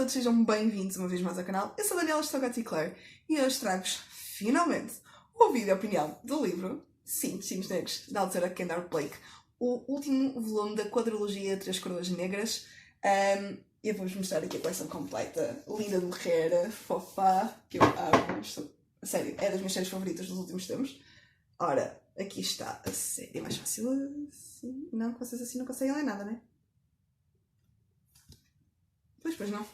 todos, sejam bem-vindos uma vez mais ao canal. Eu sou a Daniela Stogatti Clare e hoje trago-vos, finalmente, o vídeo opinião do livro 5 Destinos Negros, da autora Kendare Blake, o último volume da quadrilogia Três Coroas Negras. Eu vou-vos mostrar aqui a coleção completa, linda de morrer, fofa, que eu amo. Sério, é das minhas séries favoritas dos últimos tempos. Ora, aqui está a série. É mais fácil assim? Não, vocês assim não conseguem ler nada, né? Pois não.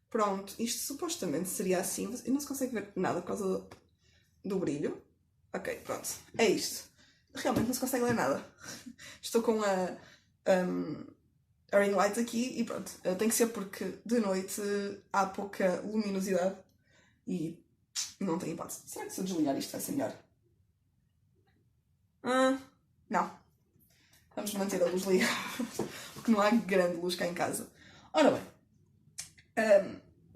Pronto, isto supostamente seria assim. E não se consegue ver nada por causa do brilho. Ok, pronto. É isto. Realmente não se consegue ler nada. Estou com a ring light aqui e pronto. Tem que ser porque de noite há pouca luminosidade e não tem hipótese. Será que se eu desligar isto vai ser melhor? Não. Vamos manter a luz ligada. Porque não há grande luz cá em casa. Ora bem.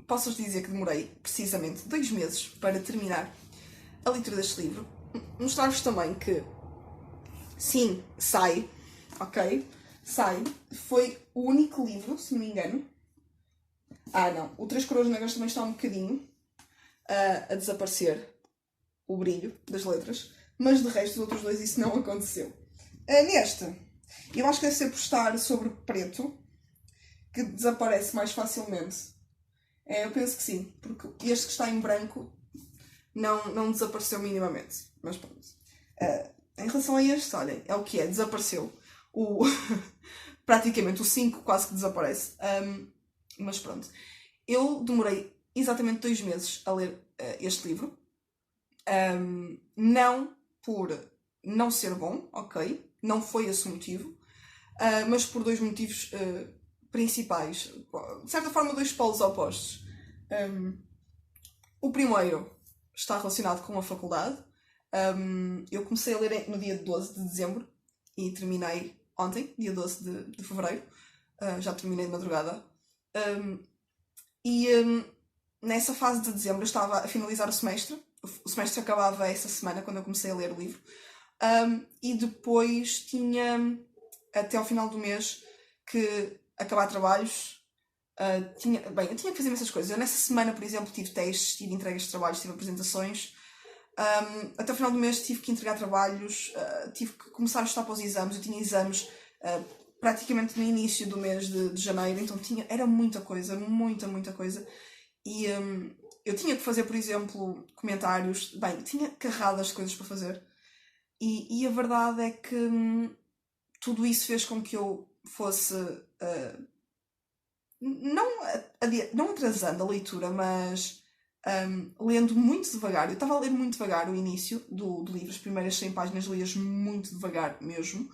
Posso-vos dizer que demorei precisamente 2 meses para terminar a leitura deste livro. Mostrar-vos também que, sim, sai, ok? Sai. Foi o único livro, se não me engano. Não. O Três Coroas Negras também está um bocadinho a desaparecer o brilho das letras. Mas de resto, os outros dois, isso não aconteceu. Nesta, eu acho que deve ser por estar sobre preto que desaparece mais facilmente. Eu penso que sim, porque este que está em branco não desapareceu minimamente. Mas pronto. Em relação a este, olhem, é o que é, desapareceu. Praticamente o 5 quase que desaparece. Mas pronto. Eu demorei exatamente 2 meses a ler este livro. Não por não ser bom, ok? Não foi esse o motivo. Mas por 2 motivos principais. De certa forma, 2 polos opostos. O primeiro está relacionado com a faculdade. Eu comecei a ler no dia 12 de dezembro e terminei ontem, dia 12 de fevereiro. Já terminei de madrugada. Nessa fase de dezembro eu estava a finalizar o semestre. O semestre acabava essa semana quando eu comecei a ler o livro. E depois tinha até ao final do mês que acabar trabalhos. Eu tinha que fazer essas coisas. Eu nessa semana, por exemplo, tive testes, tive entregas de trabalhos, tive apresentações. Até o final do mês tive que entregar trabalhos, tive que começar a estudar para os exames. Eu tinha exames praticamente no início do mês de janeiro, então era muita coisa, muita coisa. E eu tinha que fazer, por exemplo, comentários. Tinha carradas de coisas para fazer. E a verdade é que tudo isso fez com que eu fosse não atrasando a leitura, mas lendo muito devagar. Eu estava a ler muito devagar o início do livro, as primeiras 100 páginas lias muito devagar mesmo.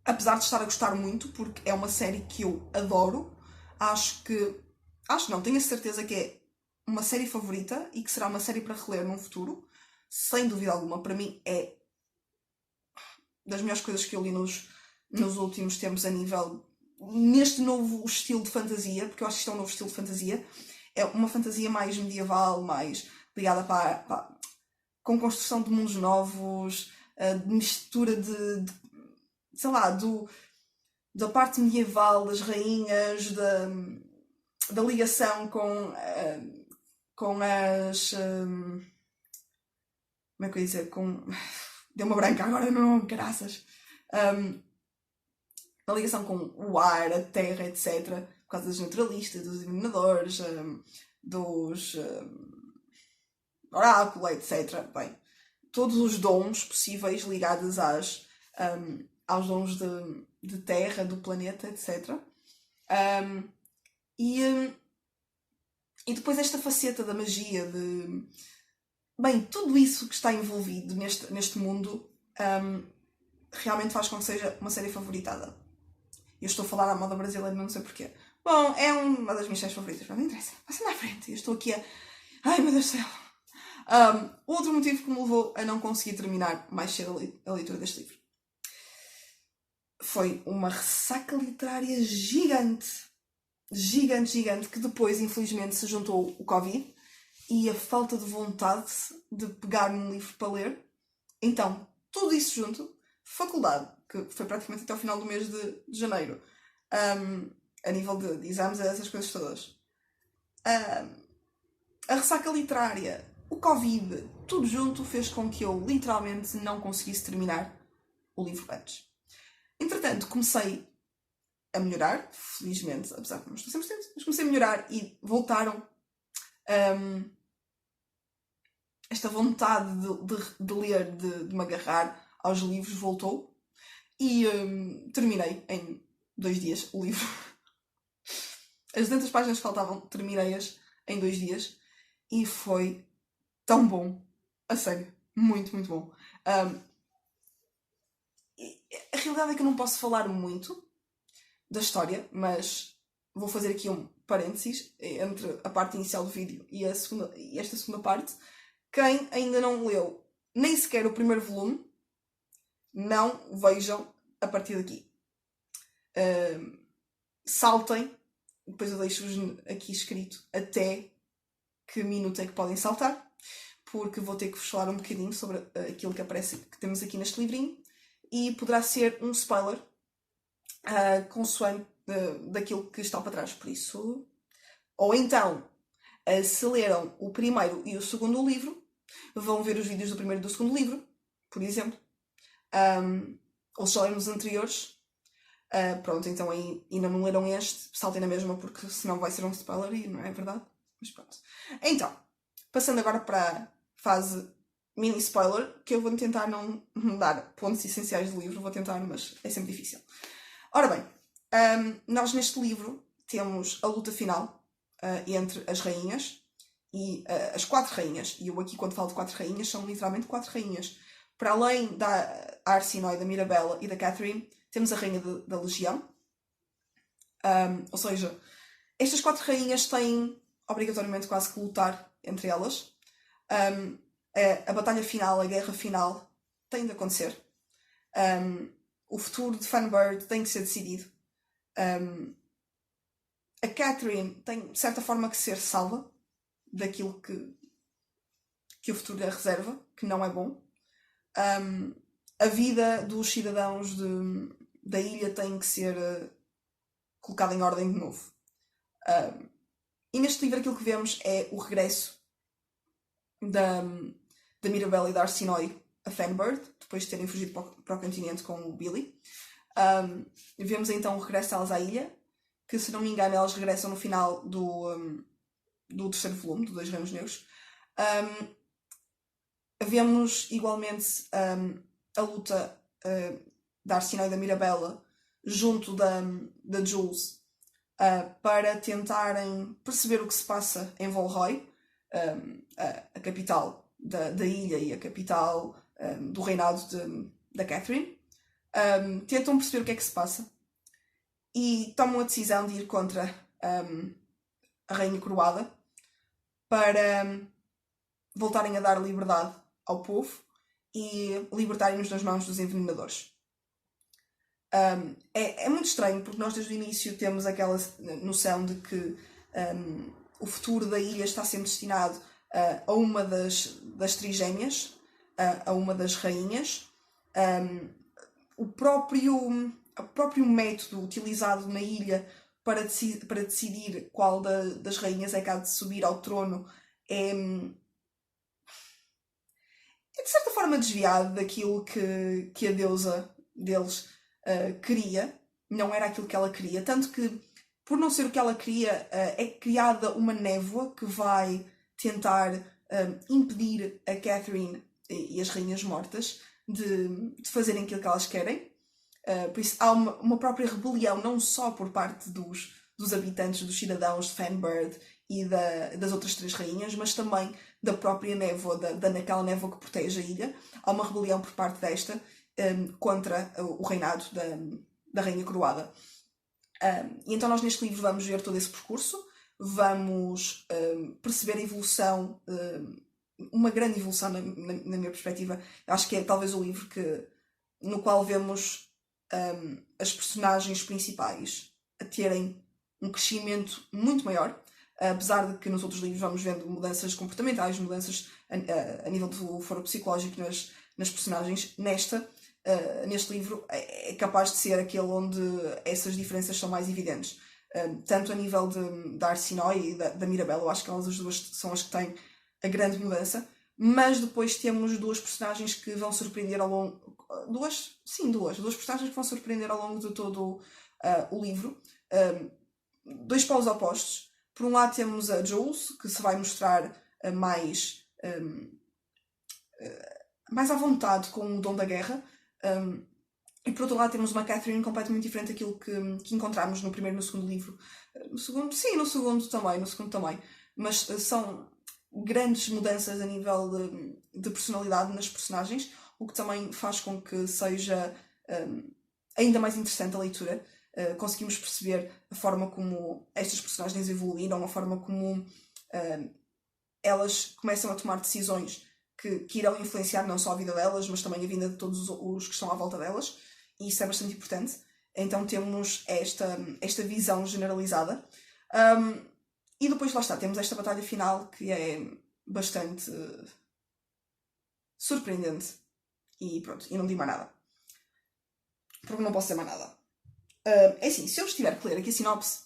Apesar de estar a gostar muito, porque é uma série que eu adoro. Tenho a certeza que é uma série favorita e que será uma série para reler num futuro. Sem dúvida alguma, para mim é das melhores coisas que eu li nos últimos tempos a nível neste novo estilo de fantasia, porque eu acho que isto é um novo estilo de fantasia. É uma fantasia mais medieval, mais ligada com construção de mundos novos, de mistura da parte medieval, das rainhas, da ligação com as... como é que eu ia dizer? Deu uma branca agora, não, graças. A ligação com o ar, a terra, etc. Por causa dos naturalistas, dos iluminadores, dos oráculo, etc. Todos os dons possíveis ligados aos dons de terra, do planeta, etc. E depois esta faceta da magia, tudo isso que está envolvido neste mundo realmente faz com que seja uma série favoritada. Eu estou a falar à moda brasileira, não sei porquê. Bom, é uma das minhas séries favoritas, mas não interessa. Passa na frente. Eu estou aqui ai, meu Deus do céu. Outro motivo que me levou a não conseguir terminar mais cedo a leitura deste livro foi uma ressaca literária gigante, que depois, infelizmente, se juntou o Covid e a falta de vontade de pegar num livro para ler. Então, tudo isso junto, faculdade, que foi praticamente até o final do mês de janeiro, a nível de exames, essas coisas todas. A ressaca literária, o Covid, tudo junto fez com que eu literalmente não conseguisse terminar o livro antes. Entretanto, comecei a melhorar, felizmente, apesar de não estou 100%, mas comecei a melhorar e voltaram esta vontade de ler, de me agarrar aos livros, voltou. E terminei em 2 dias o livro. As 200 páginas que faltavam, terminei-as em 2 dias. E foi tão bom. A sério. Muito, muito bom. A realidade é que eu não posso falar muito da história, mas vou fazer aqui um parênteses entre a parte inicial do vídeo e esta segunda parte. Quem ainda não leu nem sequer o primeiro volume, não vejam a partir daqui. Saltem, depois eu deixo-vos aqui escrito até que minuto é que podem saltar, porque vou ter que vos falar um bocadinho sobre aquilo que aparece, que temos aqui neste livrinho, e poderá ser um spoiler consoante daquilo que está para trás. Por isso, ou então, se leram o primeiro e o segundo livro, vão ver os vídeos do primeiro e do segundo livro, por exemplo. Ou se já leram os anteriores, pronto, então aí ainda não leram este, saltem na mesma, porque senão vai ser um spoiler e não é verdade. Mas pronto. Então, passando agora para a fase mini spoiler, que eu vou tentar não dar pontos essenciais do livro, vou tentar, mas é sempre difícil. Ora bem, nós neste livro temos a luta final entre as rainhas e as 4 rainhas. E eu aqui, quando falo de 4 rainhas, são literalmente 4 rainhas. Para além da Arsinoe, da Mirabella e da Catherine, temos a rainha da Legião. Ou seja, estas 4 rainhas têm obrigatoriamente quase que lutar entre elas. A batalha final, a guerra final, tem de acontecer. O futuro de Fanbird tem que ser decidido. A Catherine tem, de certa forma, que ser salva daquilo que o futuro lhe reserva, que não é bom. A vida dos cidadãos da ilha tem que ser colocada em ordem de novo. E neste livro aquilo que vemos é o regresso da Mirabella e da Arsinoe a Fanbird, depois de terem fugido para o continente com o Billy. Vemos então o regresso delas à ilha, que, se não me engano, elas regressam no final do terceiro volume, do Dois Reinos Negros. Vemos igualmente a luta da Arsinoe e da Mirabella junto da Jules para tentarem perceber o que se passa em Volroy, a capital da ilha e a capital do reinado da Catherine. Tentam perceber o que é que se passa e tomam a decisão de ir contra a Rainha Coroada para voltarem a dar liberdade ao povo e libertarem-nos das mãos dos envenenadores. É muito estranho, porque nós desde o início temos aquela noção de que o futuro da ilha está sendo destinado a uma das trigêmeas, a uma das rainhas. O próprio método utilizado na ilha para decidir qual das rainhas é que há de subir ao trono é de certa forma desviado daquilo que a deusa deles queria. Não era aquilo que ela queria, tanto que, por não ser o que ela queria, é criada uma névoa que vai tentar impedir a Catherine e as rainhas mortas de fazerem aquilo que elas querem. Por isso há uma própria rebelião, não só por parte dos habitantes, dos cidadãos de Fanbird e das outras 3 rainhas, mas também da própria névoa, daquela névoa que protege a ilha. Há uma rebelião por parte desta contra o reinado da Rainha Coroada. E então nós neste livro vamos ver todo esse percurso, vamos perceber a evolução, uma grande evolução na minha perspectiva. Acho que é talvez o livro no qual vemos as personagens principais a terem um crescimento muito maior, apesar de que nos outros livros vamos vendo mudanças comportamentais, mudanças a nível do foro psicológico nas personagens. Neste livro é capaz de ser aquele onde essas diferenças são mais evidentes. tanto a nível da Arsinoe e da Mirabelle. Eu acho que elas as duas são as que têm a grande mudança. Mas depois temos duas personagens que vão surpreender ao longo... Duas personagens que vão surpreender ao longo de todo o livro. Dois polos opostos. Por um lado temos a Jules, que se vai mostrar mais à vontade com o dom da guerra. E por outro lado temos uma Catherine completamente diferente daquilo que encontramos no primeiro e no segundo livro. No segundo também. Mas são grandes mudanças a nível de personalidade nas personagens, o que também faz com que seja ainda mais interessante a leitura. Conseguimos perceber a forma como estas personagens evoluíram, a forma como elas começam a tomar decisões que irão influenciar não só a vida delas, mas também a vida de todos os que estão à volta delas, e isso é bastante importante. Então temos esta visão generalizada. E depois, lá está, temos esta batalha final que é bastante surpreendente. E pronto, e não digo mais nada. Porque não posso dizer mais nada. É assim, se eu vos tiver que ler aqui a sinopse...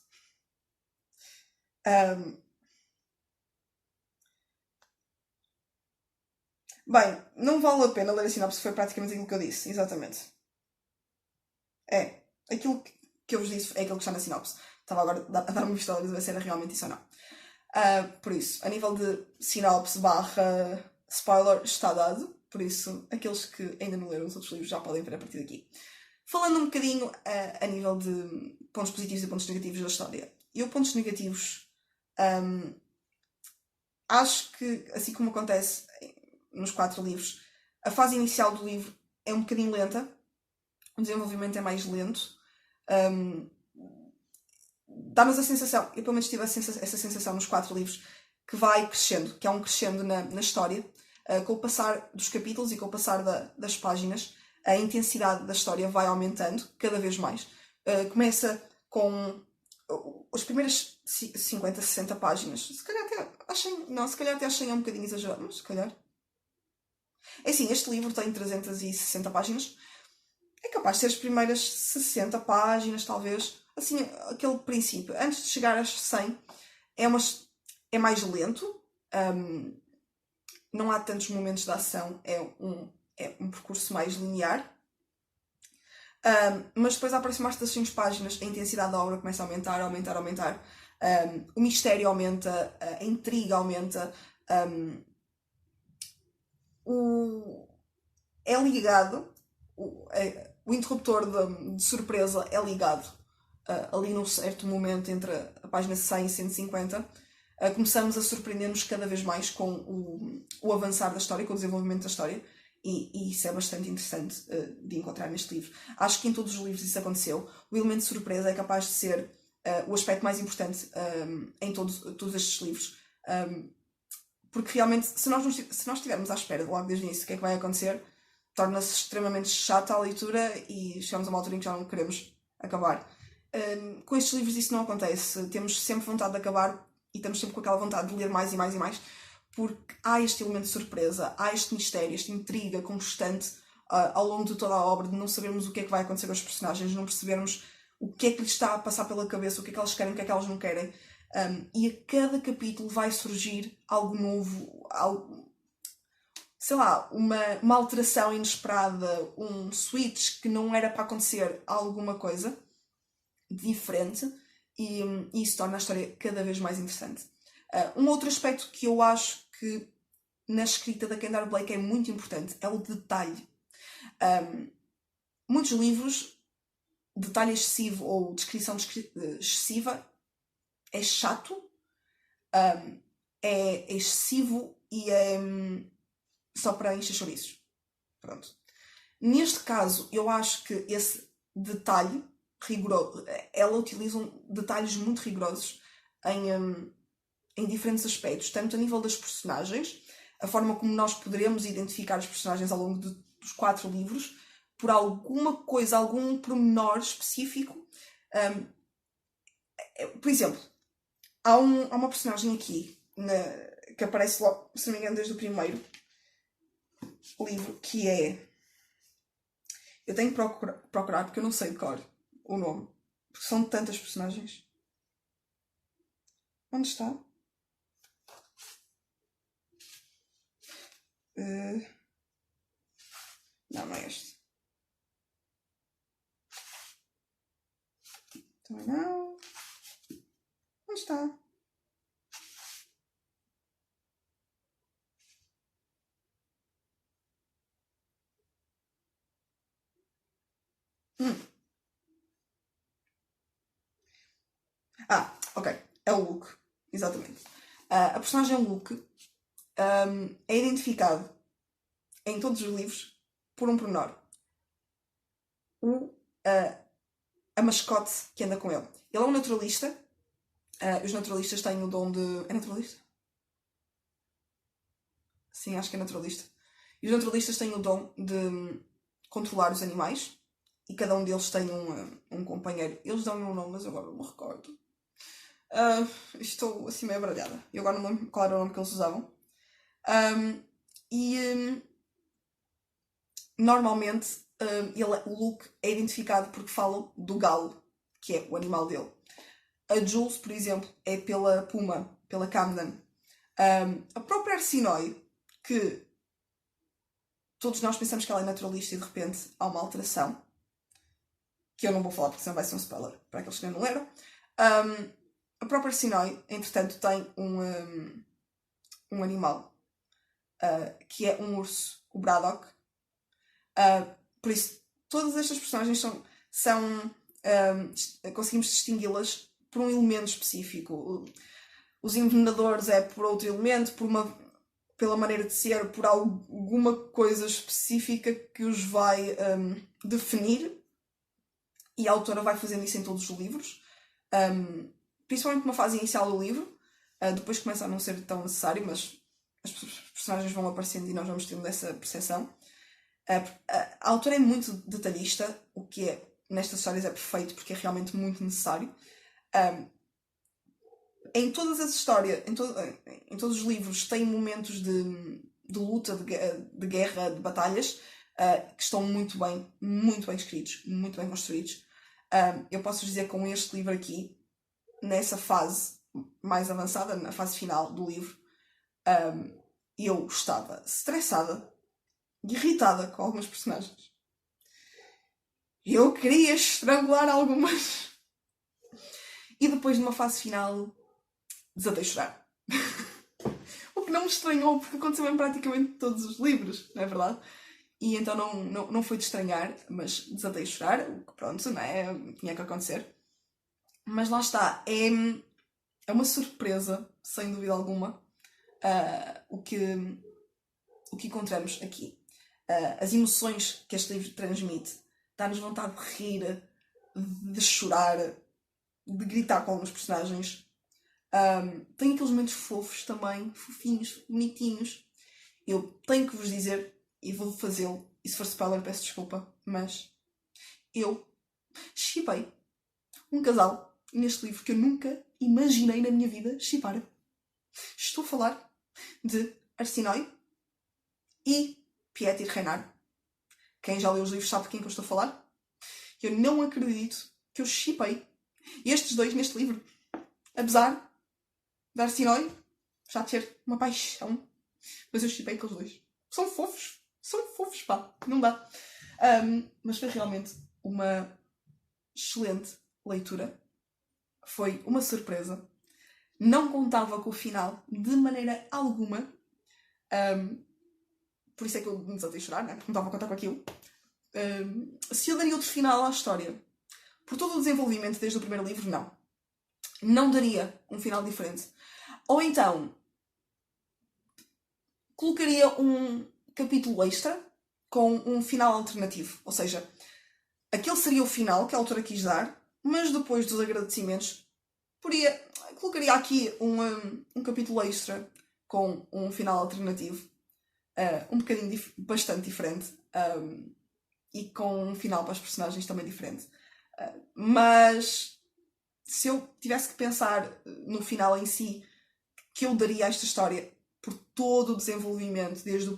bem, não vale a pena ler a sinopse, foi praticamente aquilo que eu disse, exatamente. Aquilo que eu vos disse é aquilo que está na sinopse. Estava agora a dar uma vista a ver se era realmente isso ou não. Por isso, a nível de sinopse / spoiler, está dado. Por isso, aqueles que ainda não leram os outros livros já podem ver a partir daqui. Falando um bocadinho a nível de pontos positivos e pontos negativos da história. Eu, pontos negativos, acho que, assim como acontece nos 4 livros, a fase inicial do livro é um bocadinho lenta. O desenvolvimento é mais lento. Dá-nos a sensação, eu pelo menos tive essa sensação nos 4 livros, que vai crescendo, que há um crescendo na história. Com o passar dos capítulos e com o passar das páginas, a intensidade da história vai aumentando cada vez mais. Começa com as primeiras 50, 60 páginas. Se calhar até achei um bocadinho exagerado, mas se calhar... É assim, este livro tem 360 páginas. É capaz de ser as primeiras 60 páginas, talvez. Assim, aquele princípio. Antes de chegar às 100, é mais lento. Não há tantos momentos de ação. É um percurso mais linear. Mas depois, a aproximar-se das 100 páginas, a intensidade da obra começa a aumentar. O mistério aumenta, a intriga aumenta. É ligado, o interruptor de surpresa é ligado ali num certo momento entre a página 100 e 150. Começamos a surpreender-nos cada vez mais com o avançar da história, com o desenvolvimento da história, e isso é bastante interessante de encontrar neste livro. Acho que em todos os livros isso aconteceu. O elemento de surpresa é capaz de ser o aspecto mais importante em todos estes livros. Porque realmente, se nós estivermos à espera de logo desde o início o que é que vai acontecer, torna-se extremamente chata a leitura e chegamos a uma altura em que já não queremos acabar. Com estes livros isso não acontece. Temos sempre vontade de acabar e estamos sempre com aquela vontade de ler mais e mais e mais, porque há este elemento de surpresa, há este mistério, esta intriga constante ao longo de toda a obra, de não sabermos o que é que vai acontecer com os personagens, não percebermos o que é que lhes está a passar pela cabeça, o que é que elas querem, o que é que elas não querem. E a cada capítulo vai surgir algo novo, sei lá, uma alteração inesperada, um switch que não era para acontecer, alguma coisa diferente, e isso torna a história cada vez mais interessante. Um outro aspecto que eu acho que na escrita da Kendare Blake é muito importante é o detalhe. Muitos livros, detalhe excessivo ou descrição excessiva é chato, é excessivo e é só para encher chouriços. Pronto. Neste caso, eu acho que esse detalhe rigoroso, ela utiliza detalhes muito rigorosos em diferentes aspectos, tanto a nível das personagens, a forma como nós poderemos identificar os personagens ao longo dos 4 livros, por alguma coisa, algum pormenor específico. Por exemplo, há uma personagem aqui que aparece logo, se não me engano, desde o primeiro livro, que é... Eu tenho que procurar porque eu não sei de cor o nome. Porque são tantas personagens. Onde está? Não, não é este. Também não. Onde está? Ok. É o Luke. Exatamente. A personagem Luke é identificado em todos os livros por um pormenor. A mascote que anda com ele. Ele é um naturalista. Os naturalistas têm o dom de... É naturalista? Sim, acho que é naturalista. E os naturalistas têm o dom de controlar os animais. E cada um deles tem um companheiro. Eles dão-me um nome, mas agora não me recordo. Estou assim meio baralhada. Eu agora não lembro qual era o nome que eles usavam. Normalmente o Luke é identificado porque falam do galo, que é o animal dele. A Jules, por exemplo, é pela puma, pela Camden. A própria Arsinoe, que todos nós pensamos que ela é naturalista e de repente há uma alteração, que eu não vou falar porque senão vai ser um spoiler para aqueles que não leram. A própria Arsinoe, entretanto, tem um animal que é um urso, o Braddock. Por isso, todas estas personagens conseguimos distingui-las por um elemento específico. Os envenenadores é por outro elemento, pela maneira de ser, por alguma coisa específica que os vai definir. E a autora vai fazendo isso em todos os livros. Principalmente na fase inicial do livro. Depois começa a não ser tão necessário, mas as personagens vão aparecendo e nós vamos tendo essa percepção. A autora é muito detalhista, o que nestas histórias é perfeito porque é realmente muito necessário. Em todas as histórias, em todos os livros, tem momentos de luta, de guerra, de batalhas que estão muito bem escritos, muito bem construídos. Eu posso dizer com este livro aqui, nessa fase mais avançada, na fase final do livro, eu estava estressada, irritada com algumas personagens. Eu queria estrangular algumas. E depois, numa fase final, desatei a chorar. O que não me estranhou, porque aconteceu em praticamente todos os livros, não é verdade? E então não foi de estranhar, mas desatei a chorar, o que pronto, não é? Tinha que acontecer. Mas lá está, é uma surpresa, sem dúvida alguma, o que encontramos aqui. As emoções que este livro transmite, dá-nos vontade de rir, de chorar, de gritar com alguns personagens. Tem aqueles momentos fofos também, fofinhos, bonitinhos. Eu tenho que vos dizer, e vou fazê-lo, e se for spoiler peço desculpa, mas eu shippei um casal neste livro que eu nunca imaginei na minha vida shippar. Estou a falar de Arsinoe e Pieter Reinhard. Quem já leu os livros sabe de quem que eu estou a falar. Eu não acredito que eu shippei estes dois neste livro. Apesar de Arsinoe já ter uma paixão, mas eu shippei aqueles dois. São fofos, pá, não dá. Mas foi realmente uma excelente leitura. Foi uma surpresa. Não contava com o final de maneira alguma. Por isso é que eu me desatei a chorar, né? Porque não estava a contar com aquilo. Se eu daria outro final à história, por todo o desenvolvimento desde o primeiro livro, não. Não daria um final diferente. Ou então, colocaria um capítulo extra com um final alternativo. Ou seja, aquele seria o final que a autora quis dar, mas depois dos agradecimentos, colocaria aqui um capítulo extra com um final alternativo. Um bocadinho bastante diferente. E com um final para os personagens também diferente. Mas se eu tivesse que pensar no final em si, que eu daria a esta história por todo o desenvolvimento, desde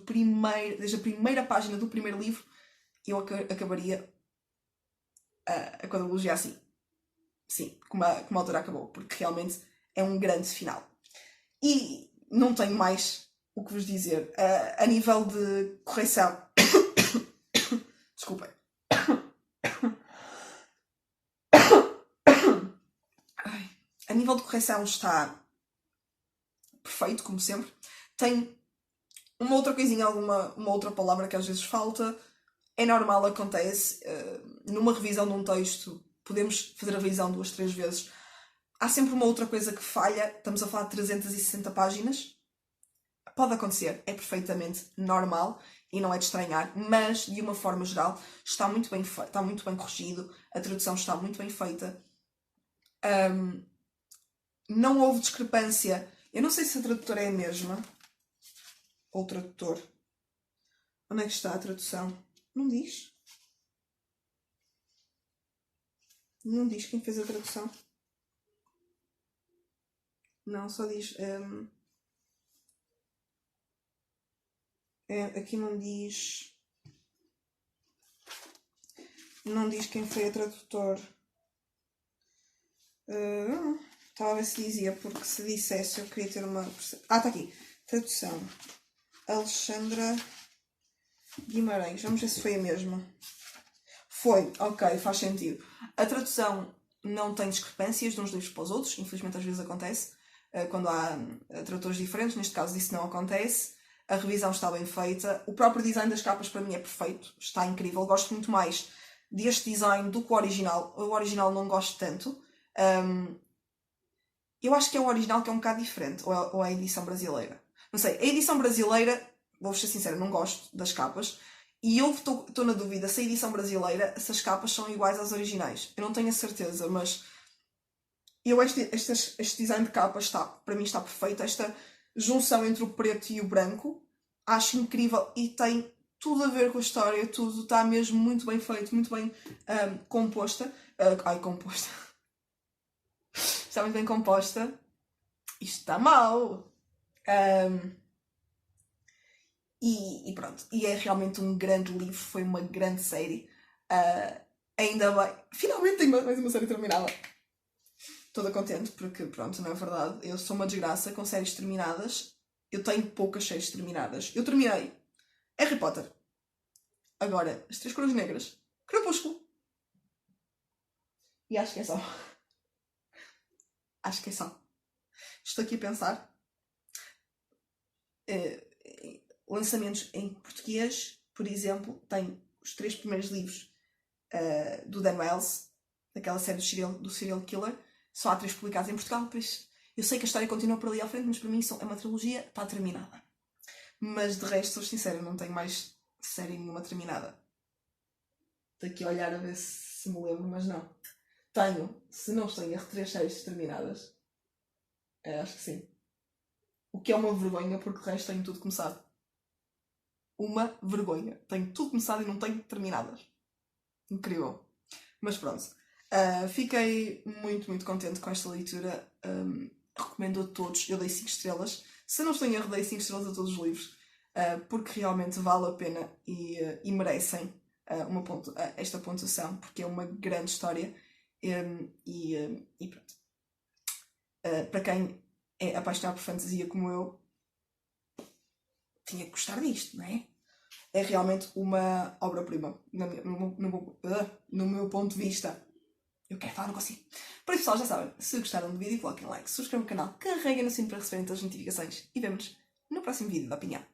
a primeira página do primeiro livro, eu acabaria a quadrilogia assim. Sim, como a autora acabou, porque realmente é um grande final. E não tenho mais o que vos dizer. A nível de correção... Desculpem. A nível de correção está perfeito, como sempre. Tem uma outra coisinha, uma outra palavra que às vezes falta. É normal, acontece. Numa revisão de um texto, podemos fazer a revisão 2, 3 vezes. Há sempre uma outra coisa que falha. Estamos a falar de 360 páginas. Pode acontecer, é perfeitamente normal e não é de estranhar, mas de uma forma geral está muito bem feito, está muito bem corrigido, a tradução está muito bem feita. Não houve discrepância. Eu não sei se a tradutora é a mesma. Ou o tradutor. Onde é que está a tradução? Não diz. Não diz quem fez a tradução. Não, só diz... aqui não diz... Não diz quem foi a tradutor. Estava a ver se dizia, porque se dissesse eu queria ter uma... Ah, está aqui. Tradução. Alexandra Guimarães. Vamos ver se foi a mesma. Foi, ok, faz sentido. A tradução não tem discrepâncias de uns livros para os outros. Infelizmente às vezes acontece. Quando há tradutores diferentes. Neste caso isso não acontece. A revisão está bem feita. O próprio design das capas para mim é perfeito. Está incrível. Gosto muito mais deste design do que o original. O original não gosto tanto. Eu acho que é o original que é um bocado diferente. Ou é a edição brasileira. Não sei. A edição brasileira, vou-vos ser sincera, não gosto das capas. E eu estou na dúvida se a edição brasileira, essas capas são iguais às originais. Eu não tenho a certeza, mas... Este design de capa para mim está perfeito. Esta junção entre o preto e o branco, acho incrível e tem tudo a ver com a história, tudo está mesmo muito bem feito, muito bem composta. Composta. Está muito bem composta. Isto está mal. E pronto. E é realmente um grande livro, foi uma grande série. Ainda bem. Finalmente tenho mais uma série terminada. Toda contente, porque pronto, não é verdade. Eu sou uma desgraça com séries terminadas. Eu tenho poucas séries terminadas. Eu terminei Harry Potter. Agora, As Três Coroas Negras. Crepúsculo. E acho que é só. Acho que é só. Estou aqui a pensar. Lançamentos em português, por exemplo, tem os 3 primeiros livros do Dan Wells, daquela série do serial killer. Só há 3 publicados em Portugal, por isso eu sei que a história continua por ali à frente, mas para mim é uma trilogia, está terminada. Mas de resto, sou sincera, não tenho mais série nenhuma terminada. Estou aqui a olhar a ver se me lembro, mas não. Tenho, se não estou em erro, 3 séries terminadas. Acho que sim. O que é uma vergonha, porque de resto tenho tudo começado. Uma vergonha. Tenho tudo começado e não tenho terminadas. Incrível. Mas pronto. Fiquei muito, muito contente com esta leitura. Recomendo a todos. Eu dei 5 estrelas. Se não estou em erro, dei 5 estrelas a todos os livros. Porque realmente vale a pena e merecem esta pontuação. Porque é uma grande história. E pronto. Para quem é apaixonado por fantasia como eu, tinha que gostar disto, não é? É realmente uma obra-prima, no meu ponto de vista. Eu quero falar, não consigo. Por isso, pessoal, já sabem, se gostaram do vídeo, coloquem like, subscrevam o canal, carreguem no sino para receberem todas as notificações e vemo-nos no próximo vídeo da opinião.